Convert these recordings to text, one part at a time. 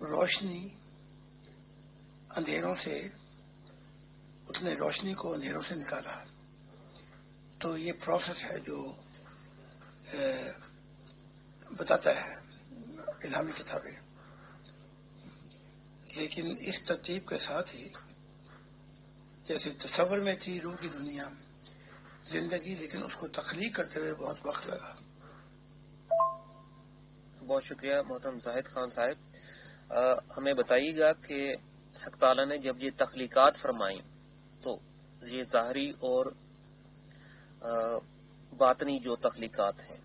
روشنی اندھیروں سے، اس نے روشنی کو اندھیروں سے نکالا. تو یہ پروسیس ہے جو بتاتا ہے الہامی کتابیں. لیکن اس ترتیب کے ساتھ ہی جیسے تصور میں تھی روح کی دنیا زندگی، لیکن اس کو تخلیق کرتے ہوئے بہت وقت لگا. بہت شکریہ محترم زاہد خان صاحب. ہمیں بتائیے گا کہ حق تعالیٰ نے جب یہ تخلیقات فرمائیں تو یہ ظاہری اور باطنی جو تخلیقات ہیں،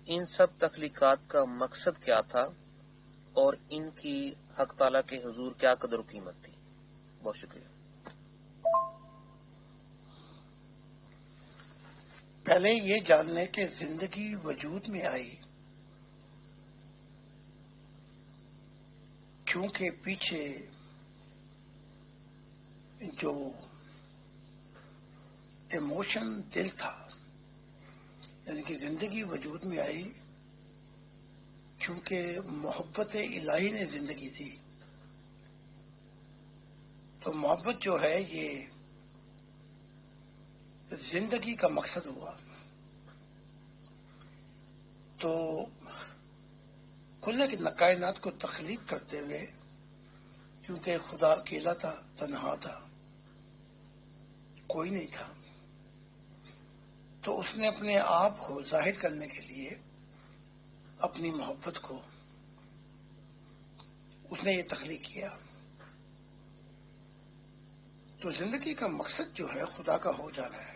ان سب تخلیقات کا مقصد کیا تھا اور ان کی حق تعالیٰ کے حضور کیا قدر و قیمت تھی؟ بہت شکریہ. پہلے یہ جان لیں کہ زندگی وجود میں آئی کیونکہ پیچھے جو ایموشن دل تھا، یعنی کہ زندگی وجود میں آئی کیونکہ محبت الہی نے زندگی دی. تو محبت جو ہے یہ زندگی کا مقصد ہوا. تو کل کائنات کو تخلیق کرتے ہوئے کیونکہ خدا اکیلا تھا، تنہا تھا، کوئی نہیں تھا، تو اس نے اپنے آپ کو ظاہر کرنے کے لیے اپنی محبت کو اس نے یہ تخلیق کیا. تو زندگی کا مقصد جو ہے خدا کا ہو جانا ہے.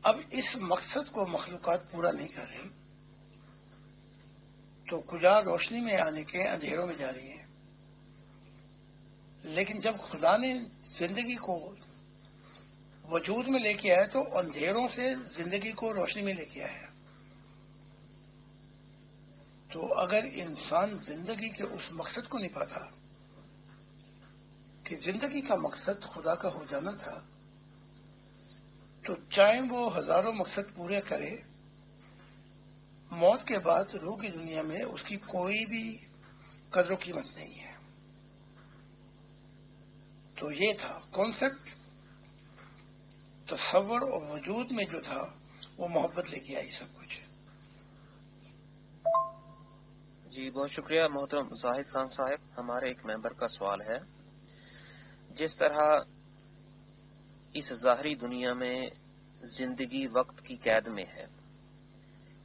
اب اس مقصد کو مخلوقات پورا نہیں کر رہی تو کجا روشنی میں آنے کے اندھیروں میں جا رہی ہیں. لیکن جب خدا نے زندگی کو وجود میں لے کے آیا تو اندھیروں سے زندگی کو روشنی میں لے کے آیا. تو اگر انسان زندگی کے اس مقصد کو نہیں پاتا کہ زندگی کا مقصد خدا کا ہو جانا تھا، تو چاہے وہ ہزاروں مقصد پورے کرے، موت کے بعد روح کی دنیا میں اس کی کوئی بھی قدر و قیمت نہیں ہے. تو یہ تھا کانسیپٹ. تصور اور وجود میں جو تھا وہ محبت لے کے آئی سب کچھ. جی بہت شکریہ محترم زاہد خان صاحب. ہمارے ایک ممبر کا سوال ہے، جس طرح اس ظاہری دنیا میں زندگی وقت کی قید میں ہے،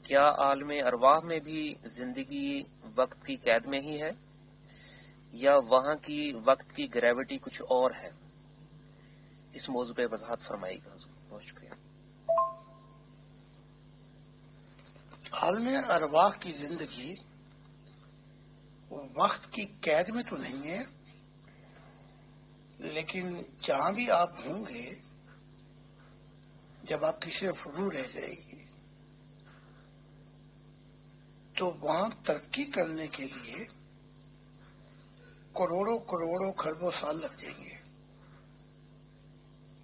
کیا عالم ارواح میں بھی زندگی وقت کی قید میں ہی ہے یا وہاں کی وقت کی گریوٹی کچھ اور ہے؟ اس موضوع پہ وضاحت فرمائے گا. بہت شکریہ. عالم ارواح کی زندگی وقت کی قید میں تو نہیں ہے، لیکن جہاں بھی آپ ہوں گے جب آپ کی صرف روح رہ جائے گی تو وہاں ترقی کرنے کے لیے کروڑوں کروڑوں خربوں سال لگ جائیں گے.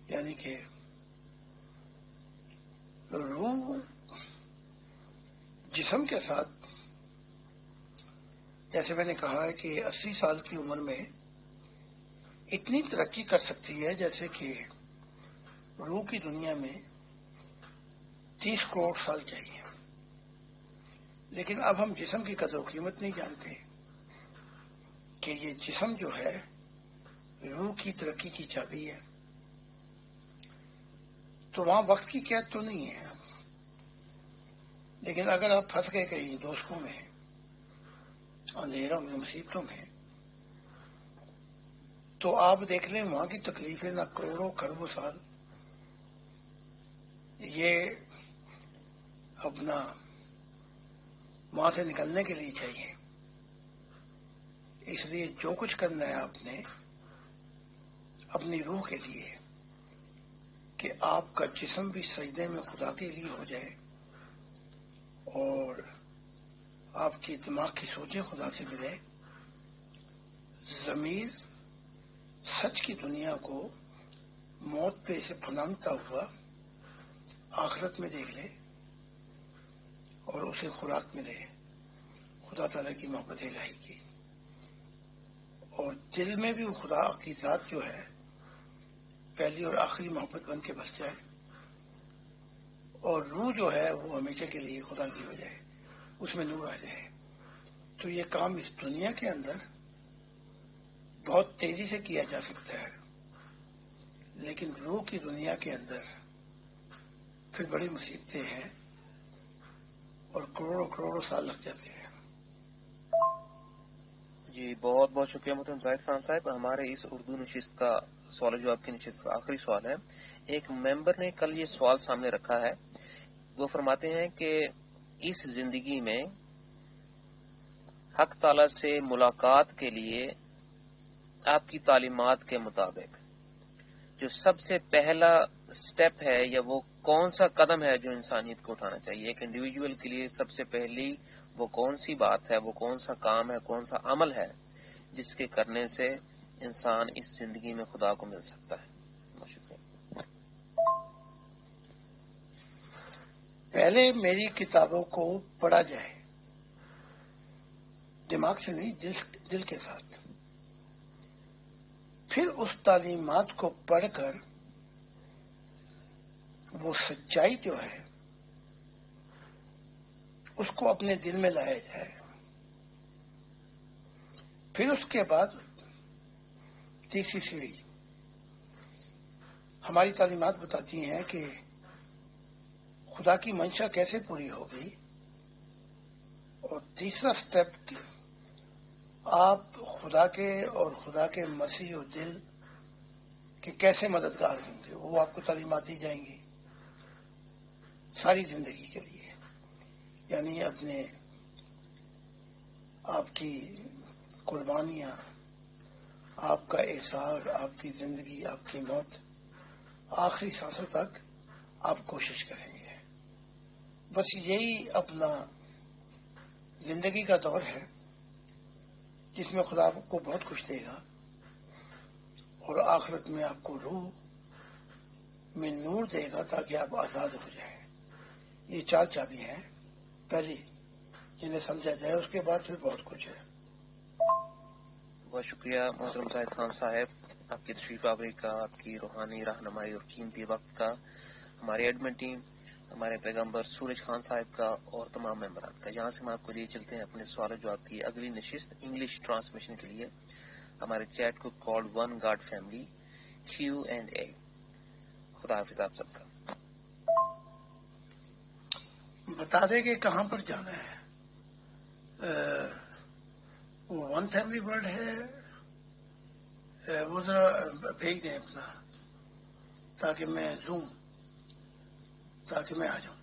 یعنی کہ روح جسم کے ساتھ، جیسے میں نے کہا ہے کہ 80 سال کی عمر میں اتنی ترقی کر سکتی ہے جیسے کہ روح کی دنیا میں 30 کروڑ سال چاہیے. لیکن اب ہم جسم کی قدر و قیمت نہیں جانتے کہ یہ جسم جو ہے روح کی ترقی کی چابی ہے. تو وہاں وقت کی قید تو نہیں ہے، لیکن اگر آپ پھنس گئے کہیں دوستوں میں، اندھیروں میں، مصیبتوں میں، تو آپ دیکھ لیں وہاں کی تکلیفیں نہ کروڑوں کروڑوں سال یہ اپنا وہاں سے نکلنے کے لیے چاہیے. اس لیے جو کچھ کرنا ہے آپ نے اپنی روح کے لیے کہ آپ کا جسم بھی سجدے میں خدا کے لیے ہو جائے اور آپ کی دماغ کی سوچیں خدا سے ملے، ضمیر سچ کی دنیا کو موت پہ سے پھلانگتا ہوا آخرت میں دیکھ لے اور اسے خوراک ملے. خدا تعالیٰ کی محبت الہی کی، اور دل میں بھی خدا کی ذات جو ہے پہلی اور آخری محبت بن کے بس جائے، اور روح جو ہے وہ ہمیشہ کے لیے خدا کی ہو جائے، اس میں نور آ جائے. تو یہ کام اس دنیا کے اندر بہت تیزی سے کیا جا سکتا ہے، لیکن روح کی دنیا کے اندر پھر بڑی مصیبتیں ہیں اور کروڑوں کروڑوں سال لگ جاتے ہیں. جی بہت بہت شکریہ محترم زاہد خان صاحب. ہمارے اس اردو نشست کا سوال جواب کی نشست کا آخری سوال ہے. ایک ممبر نے کل یہ سوال سامنے رکھا ہے. وہ فرماتے ہیں کہ اس زندگی میں حق تعالی سے ملاقات کے لیے آپ کی تعلیمات کے مطابق جو سب سے پہلا سٹیپ ہے یا وہ کون سا قدم ہے جو انسانیت کو اٹھانا چاہیے؟ ایک انڈیویجول کے لیے سب سے پہلی وہ کون سی بات ہے، وہ کون سا کام ہے، کون سا عمل ہے جس کے کرنے سے انسان اس زندگی میں خدا کو مل سکتا ہے؟ بہت شکریہ. پہلے میری کتابوں کو پڑھا جائے، دماغ سے نہیں، دل کے ساتھ. پھر اس تعلیمات کو پڑھ کر وہ سچائی جو ہے اس کو اپنے دل میں لایا جائے. پھر اس کے بعد تیسری سیڑھی ہماری تعلیمات بتاتی ہیں کہ خدا کی منشا کیسے پوری ہوگی، اور تیسرا سٹیپ آپ خدا کے اور خدا کے مسیح و دل کے کیسے مددگار ہوں گے، وہ آپ کو تعلیمات دی جائیں گی ساری زندگی کے لیے. یعنی اپنے آپ کی قربانیاں، آپ کا احسار، آپ کی زندگی، آپ کی موت، آخری سانسوں تک آپ کوشش کریں گے. بس یہی اپنا زندگی کا دور ہے جس میں خدا آپ کو بہت کچھ دے گا، اور آخرت میں آپ کو روح میں نور دے گا تاکہ آپ آزاد ہو جائیں. یہ 4 چابی ہیں. پہلی جنہیں سمجھا جائے، اس کے بعد پھر بہت کچھ ہے. بہت شکریہ محترم زاہد خان صاحب، آپ کی تشریف آوری کا، آپ کی روحانی رہنمائی اور قیمتی وقت کا، ہماری ایڈمن ٹیم، ہمارے پیغمبر سورج خان صاحب کا اور تمام ممبران کا. یہاں سے ہم آپ کو لیے چلتے ہیں اپنے سوال و جواب کی اگلی نشست انگلش ٹرانسمیشن کے لیے. ہمارے چیٹ کو called one God family Q&A. خدا حافظ آپ سب کا. بتا دیں کہ کہاں پر جانا ہے. وہ ون فیملی ورڈ ہے، وہ ذرا بھیج دیں اپنا، تاکہ میں زوم، تاکہ میں آ جاؤں.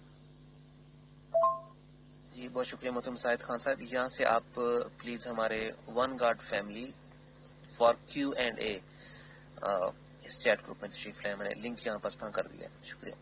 جی بہت شکریہ محترم زاہد خان صاحب. یہاں سے آپ پلیز ہمارے one God family for Q&A اس چیٹ گروپ میں تشریف لائیں. میں نے لنک یہاں پر کر دیا. شکریہ.